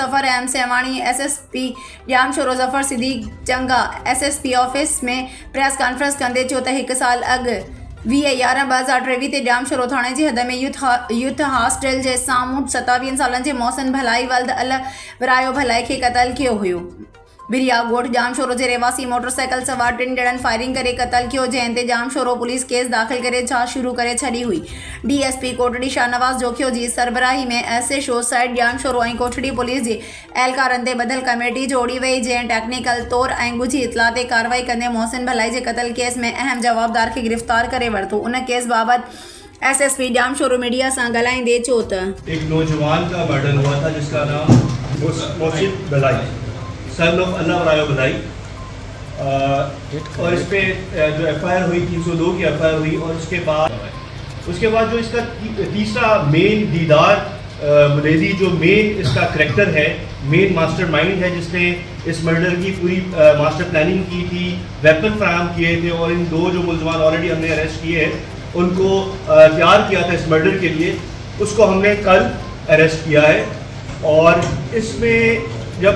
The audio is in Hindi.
जफर अहम सेवानी SSP जाम शोरो जफर सिद्दीक जंगा SSP ऑफिस में प्रेस कॉन्फ्रेंस कंदे चयो त 1 साल अॻु 20/11/2023 ते जाम शोरो थाणे जी हद में यूथ हॉस्टल जे साम्हूं 27 सालनि जे मोहसिन भलाई वल्द अल विरायो भलाई खे क़तल कियो हुयो। बिरिया ॻोठ जाम शोरो जे रहवासी मोटरसाइकिल सवार 3 ॼणनि फायरिंग करे क़तल कियो, जंहिं ते जाम शोरो पुलिस केस दाख़िल करे जांच शुरू करे छॾी हुई। DSP कोटड़ी शाहनवाज़ जोखियो जी सरबराही में SHO साइड जाम शोरो ऐं कोटड़ी पुलिस जे एहलकारनि ते ॿधल कमेटी जोड़ी वई, जंहिं टेक्निकल तौर ऐं ॻुझी इतला ते कार्रवाई कंदे मोहसिन भलाई जे क़तल केस में अहम जवाबदार खे गिरफ़्तार करे वरितो। उन केस बाबति SSP जाम शोरो मीडिया सां ॻाल्हाईंदे चयो त एक नौजवान का मर्डर हुआ था जिसका नाम मोहसिन भलाई सन ऑफ अल्लाह वरायो भलाई, और इस पे जो FIR हुई 302 की FIR हुई। और उसके बाद जो इसका तीसरा मेन दीदार मुलेदी जो मेन इसका करैक्टर है, मेन मास्टरमाइंड है, जिसने इस मर्डर की पूरी मास्टर प्लानिंग की थी, वेपन फराहम किए थे, और इन 2 जो मुलजमान ऑलरेडी हमने अरेस्ट किए हैं उनको तैयार किया था इस मर्डर के लिए, उसको हमने कल अरेस्ट किया है। और इसमें जब